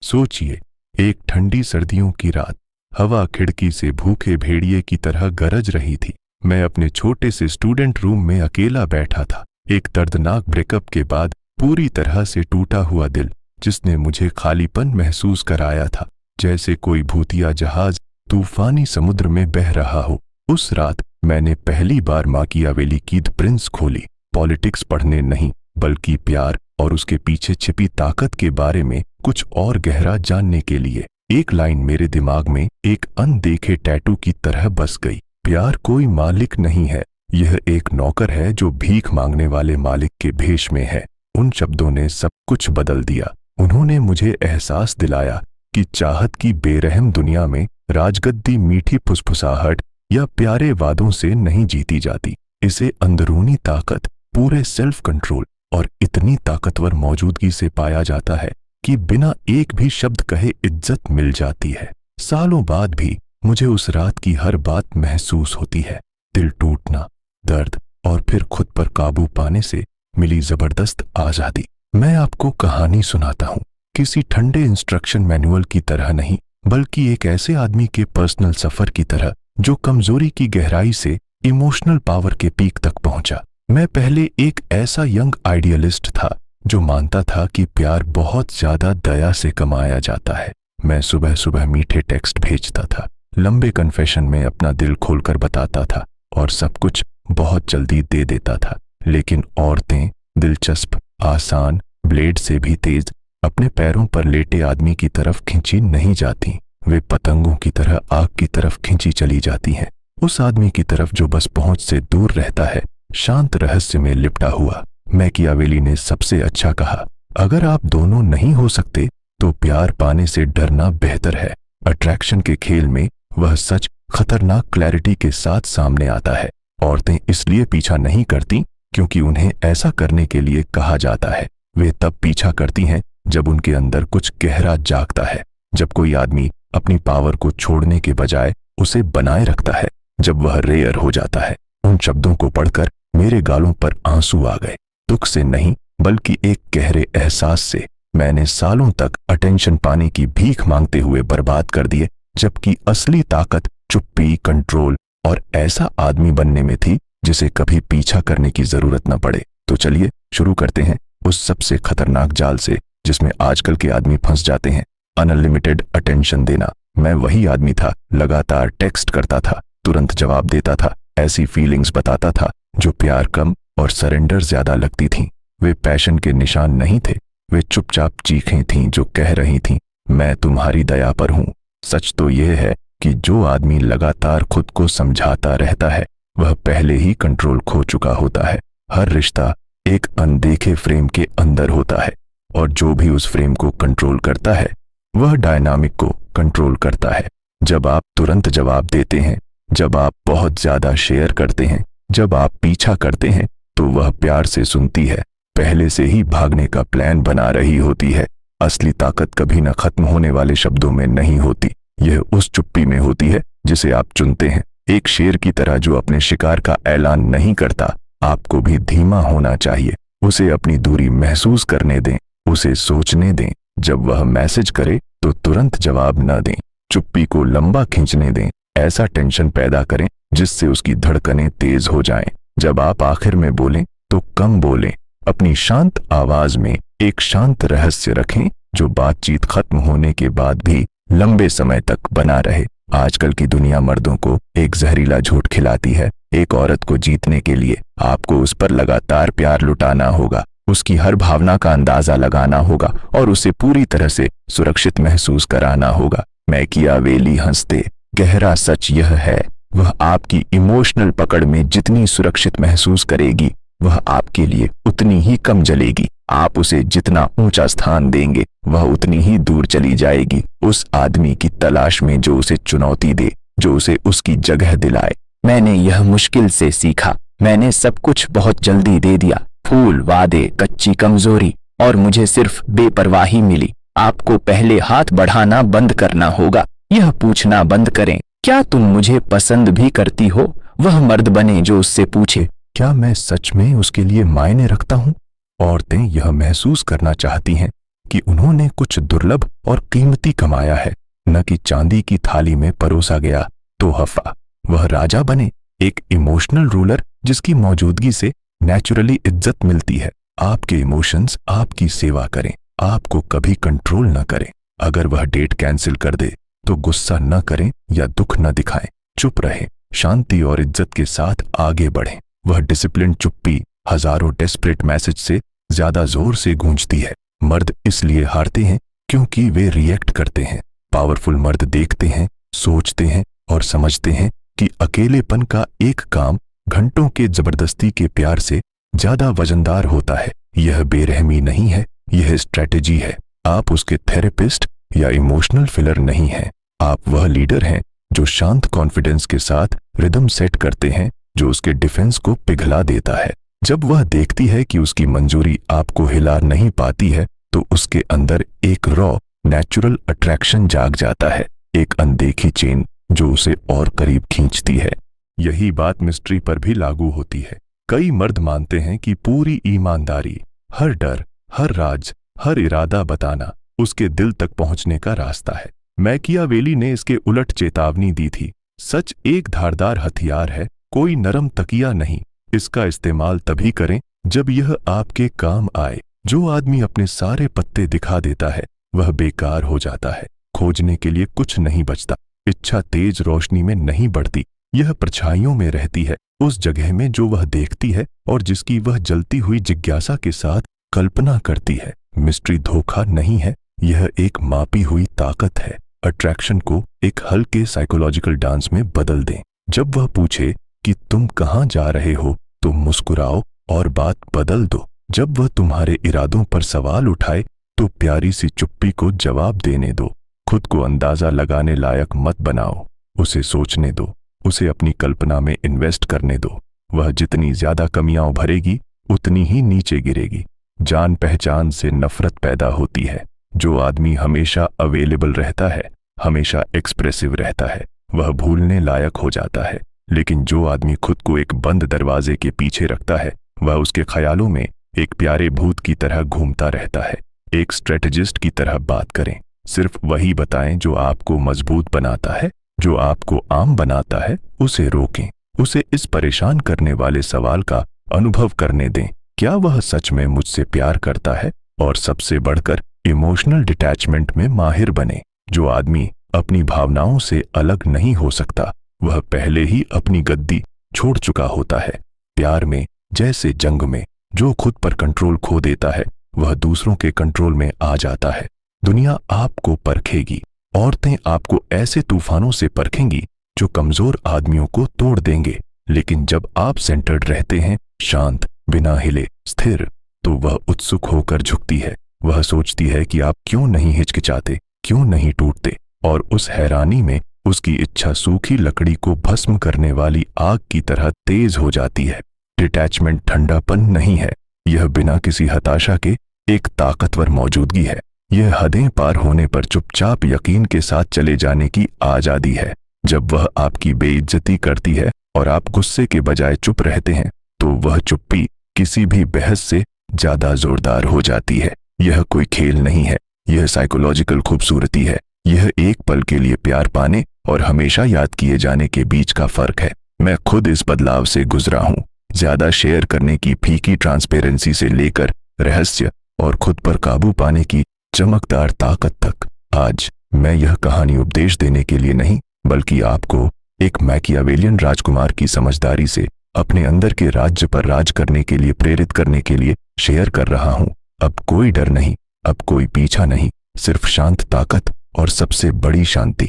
सोचिए, एक ठंडी सर्दियों की रात, हवा खिड़की से भूखे भेड़िए की तरह गरज रही थी। मैं अपने छोटे से स्टूडेंट रूम में अकेला बैठा था, एक दर्दनाक ब्रेकअप के बाद पूरी तरह से टूटा हुआ दिल, जिसने मुझे खालीपन महसूस कराया था, जैसे कोई भूतिया जहाज तूफानी समुद्र में बह रहा हो। उस रात मैंने पहली बार माकियावेली की द प्रिंस खोली, पॉलिटिक्स पढ़ने नहीं, बल्कि प्यार और उसके पीछे छिपी ताकत के बारे में कुछ और गहरा जानने के लिए। एक लाइन मेरे दिमाग में एक अनदेखे टैटू की तरह बस गई। प्यार कोई मालिक नहीं है, यह एक नौकर है जो भीख मांगने वाले मालिक के भेष में है। उन शब्दों ने सब कुछ बदल दिया। उन्होंने मुझे एहसास दिलाया कि चाहत की बेरहम दुनिया में राजगद्दी मीठी फुसफुसाहट या प्यारे वादों से नहीं जीती जाती। इसे अंदरूनी ताकत, पूरे सेल्फ कंट्रोल और इतनी ताकतवर मौजूदगी से पाया जाता है कि बिना एक भी शब्द कहे इज्जत मिल जाती है। सालों बाद भी मुझे उस रात की हर बात महसूस होती है। दिल टूटना, दर्द और फिर खुद पर काबू पाने से मिली जबरदस्त आजादी। मैं आपको कहानी सुनाता हूँ, किसी ठंडे इंस्ट्रक्शन मैनुअल की तरह नहीं, बल्कि एक ऐसे आदमी के पर्सनल सफर की तरह जो कमजोरी की गहराई से इमोशनल पावर के पीक तक पहुंचा। मैं पहले एक ऐसा यंग आइडियलिस्ट था जो मानता था कि प्यार बहुत ज्यादा दया से कमाया जाता है। मैं सुबह सुबह मीठे टेक्स्ट भेजता था, लंबे कन्फेशन में अपना दिल खोलकर बताता था और सब कुछ बहुत जल्दी दे देता था। लेकिन औरतें दिलचस्प, आसान, ब्लेड से भी तेज अपने पैरों पर लेटे आदमी की तरफ खींची नहीं जाती। वे पतंगों की तरह आग की तरफ खींची चली जाती हैं, उस आदमी की तरफ जो बस पहुंच से दूर रहता है, शांत रहस्य में लिपटा हुआ। मैकियावेली ने सबसे अच्छा कहा, अगर आप दोनों नहीं हो सकते तो प्यार पाने से डरना बेहतर है। अट्रैक्शन के खेल में वह सच खतरनाक क्लैरिटी के साथ सामने आता है। औरतें इसलिए पीछा नहीं करती क्योंकि उन्हें ऐसा करने के लिए कहा जाता है। वे तब पीछा करती हैं जब उनके अंदर कुछ गहरा जागता है, जब कोई आदमी अपनी पावर को छोड़ने के बजाय उसे बनाए रखता है, जब वह रेयर हो जाता है। उन शब्दों को पढ़कर मेरे गालों पर आंसू आ गए, दुख से नहीं बल्कि एक गहरे एहसास से। मैंने सालों तक अटेंशन पाने की भीख मांगते हुए बर्बाद कर दिए, जबकि असली ताकत चुप्पी, कंट्रोल और ऐसा आदमी बनने में थी जिसे कभी पीछा करने की जरूरत न पड़े। तो चलिए शुरू करते हैं उस सबसे खतरनाक जाल से जिसमें आजकल के आदमी फंस जाते हैं, अनलिमिटेड अटेंशन देना। मैं वही आदमी था, लगातार टेक्स्ट करता था, तुरंत जवाब देता था, ऐसी फीलिंग्स बताता था जो प्यार कम और सरेंडर ज्यादा लगती थीं। वे पैशन के निशान नहीं थे, वे चुपचाप चीखें थीं जो कह रही थीं, मैं तुम्हारी दया पर हूं। सच तो यह है कि जो आदमी लगातार खुद को समझाता रहता है वह पहले ही कंट्रोल खो चुका होता है। हर रिश्ता एक अनदेखे फ्रेम के अंदर होता है और जो भी उस फ्रेम को कंट्रोल करता है वह डायनामिक को कंट्रोल करता है। जब आप तुरंत जवाब देते हैं, जब आप बहुत ज्यादा शेयर करते हैं, जब आप पीछा करते हैं, तो वह प्यार से सुनती है, पहले से ही भागने का प्लान बना रही होती है। असली ताकत कभी न खत्म होने वाले शब्दों में नहीं होती, यह उस चुप्पी में होती है जिसे आप चुनते हैं। एक शेर की तरह जो अपने शिकार का ऐलान नहीं करता, आपको भी धीमा होना चाहिए। उसे अपनी दूरी महसूस करने दें, उसे सोचने दें। जब वह मैसेज करे तो तुरंत जवाब न दें, चुप्पी को लंबा खींचने दें। ऐसा टेंशन पैदा करें जिससे उसकी धड़कनें तेज हो जाएं। जब आप आखिर में बोलें तो कम बोलें, अपनी शांत आवाज में एक शांत रहस्य रखें जो बातचीत खत्म होने के बाद भी लंबे समय तक बना रहे। आजकल की दुनिया मर्दों को एक जहरीला झूठ खिलाती है। एक औरत को जीतने के लिए आपको उस पर लगातार प्यार लुटाना होगा, उसकी हर भावना का अंदाजा लगाना होगा और उसे पूरी तरह से सुरक्षित महसूस कराना होगा। मैकियावेली हंसते, गहरा सच यह है, वह आपकी इमोशनल पकड़ में जितनी सुरक्षित महसूस करेगी वह आपके लिए उतनी ही कम जलेगी। आप उसे जितना ऊंचा स्थान देंगे वह उतनी ही दूर चली जाएगी। उस आदमी की तलाश में जो उसे चुनौती दे, जो उसे उसकी जगह दिलाए। मैंने यह मुश्किल से सीखा, मैंने सब कुछ बहुत जल्दी दे दिया, फूल, वादे, कच्ची कमजोरी, और मुझे सिर्फ बेपरवाही मिली। आपको पहले हाथ बढ़ाना बंद करना होगा, यह पूछना बंद करें, क्या तुम मुझे पसंद भी करती हो? वह मर्द बने जो उससे पूछे, क्या मैं सच में उसके लिए मायने रखता हूँ? औरतें यह महसूस करना चाहती हैं कि उन्होंने कुछ दुर्लभ और कीमती कमाया है, न कि चांदी की थाली में परोसा गया तोहफा। वह राजा बने, एक इमोशनल रूलर जिसकी मौजूदगी से नेचुरली इज्जत मिलती है। आपके इमोशंस आपकी सेवा करें, आपको कभी कंट्रोल न करें। अगर वह डेट कैंसिल कर दे तो गुस्सा न करें या दुख न दिखाएं, चुप रहें, शांति और इज्जत के साथ आगे बढ़ें। वह डिसिप्लिन चुप्पी हजारों डेस्परेट मैसेज से ज्यादा जोर से गूंजती है। मर्द इसलिए हारते हैं क्योंकि वे रिएक्ट करते हैं। पावरफुल मर्द देखते हैं, सोचते हैं और समझते हैं कि अकेलेपन का एक काम घंटों के जबरदस्ती के प्यार से ज्यादा वजनदार होता है। यह बेरहमी नहीं है, यह स्ट्रेटेजी है। आप उसके थेरेपिस्ट या इमोशनल फिलर नहीं हैं, आप वह लीडर हैं जो शांत कॉन्फिडेंस के साथ रिदम सेट करते हैं, जो उसके डिफेंस को पिघला देता है। जब वह देखती है कि उसकी मंजूरी आपको हिला नहीं पाती है तो उसके अंदर एक रॉ नेचुरल अट्रैक्शन जाग जाता है, एक अनदेखी चेन जो उसे और करीब खींचती है। यही बात मिस्ट्री पर भी लागू होती है। कई मर्द मानते हैं कि पूरी ईमानदारी, हर डर, हर राज, हर इरादा बताना उसके दिल तक पहुंचने का रास्ता है। मैकियावेली ने इसके उलट चेतावनी दी थी। सच एक धारदार हथियार है, कोई नरम तकिया नहीं। इसका इस्तेमाल तभी करें जब यह आपके काम आए। जो आदमी अपने सारे पत्ते दिखा देता है वह बेकार हो जाता है। खोजने के लिए कुछ नहीं बचता। इच्छा तेज रोशनी में नहीं बढ़ती, यह परछाइयों में रहती है, उस जगह में जो वह देखती है और जिसकी वह जलती हुई जिज्ञासा के साथ कल्पना करती है। मिस्ट्री धोखा नहीं है, यह एक मापी हुई ताकत है। अट्रैक्शन को एक हल्के साइकोलॉजिकल डांस में बदल दें। जब वह पूछे कि तुम कहां जा रहे हो तो मुस्कुराओ और बात बदल दो। जब वह तुम्हारे इरादों पर सवाल उठाए तो प्यारी सी चुप्पी को जवाब देने दो। खुद को अंदाजा लगाने लायक मत बनाओ, उसे सोचने दो, उसे अपनी कल्पना में इन्वेस्ट करने दो। वह जितनी ज्यादा कमियां भरेगी उतनी ही नीचे गिरेगी। जान पहचान से नफरत पैदा होती है। जो आदमी हमेशा अवेलेबल रहता है, हमेशा एक्सप्रेसिव रहता है, वह भूलने लायक हो जाता है। लेकिन जो आदमी खुद को एक बंद दरवाजे के पीछे रखता है वह उसके ख्यालों में एक प्यारे भूत की तरह घूमता रहता है। एक स्ट्रेटेजिस्ट की तरह बात करें, सिर्फ वही बताएं जो आपको मजबूत बनाता है, जो आपको आम बनाता है उसे रोकें। उसे इस परेशान करने वाले सवाल का अनुभव करने दें, क्या वह सच में मुझसे प्यार करता है? और सबसे बढ़कर इमोशनल डिटैचमेंट में माहिर बने। जो आदमी अपनी भावनाओं से अलग नहीं हो सकता वह पहले ही अपनी गद्दी छोड़ चुका होता है। प्यार में जैसे जंग में जो खुद पर कंट्रोल खो देता है वह दूसरों के कंट्रोल में आ जाता है। दुनिया आपको परखेगी, औरतें आपको ऐसे तूफानों से परखेंगी जो कमजोर आदमियों को तोड़ देंगे। लेकिन जब आप सेंटर्ड रहते हैं, शांत, बिना हिले, स्थिर, तो वह उत्सुक होकर झुकती है। वह सोचती है कि आप क्यों नहीं हिचकिचाते, क्यों नहीं टूटते, और उस हैरानी में उसकी इच्छा सूखी लकड़ी को भस्म करने वाली आग की तरह तेज हो जाती है। डिटैचमेंट ठंडापन नहीं है, यह बिना किसी हताशा के एक ताकतवर मौजूदगी है। यह हदें पार होने पर चुपचाप यकीन के साथ चले जाने की आजादी है। जब वह आपकी बेइज्जती करती है और आप गुस्से के बजाय चुप रहते हैं तो वह चुप्पी किसी भी बहस से ज्यादा जोरदार हो जाती है। यह कोई खेल नहीं है, यह साइकोलॉजिकल खूबसूरती है। यह एक पल के लिए प्यार पाने और हमेशा याद किए जाने के बीच का फर्क है। मैं खुद इस बदलाव से गुजरा हूं, ज्यादा शेयर करने की फीकी ट्रांसपेरेंसी से लेकर रहस्य और खुद पर काबू पाने की चमकदार ताकत तक। आज मैं यह कहानी उपदेश देने के लिए नहीं बल्कि आपको एक मैकियावेलियन राजकुमार की समझदारी से अपने अंदर के राज्य पर राज करने के लिए प्रेरित करने के लिए शेयर कर रहा हूं। अब कोई डर नहीं, अब कोई पीछा नहीं, सिर्फ शांत ताकत और सबसे बड़ी शांति।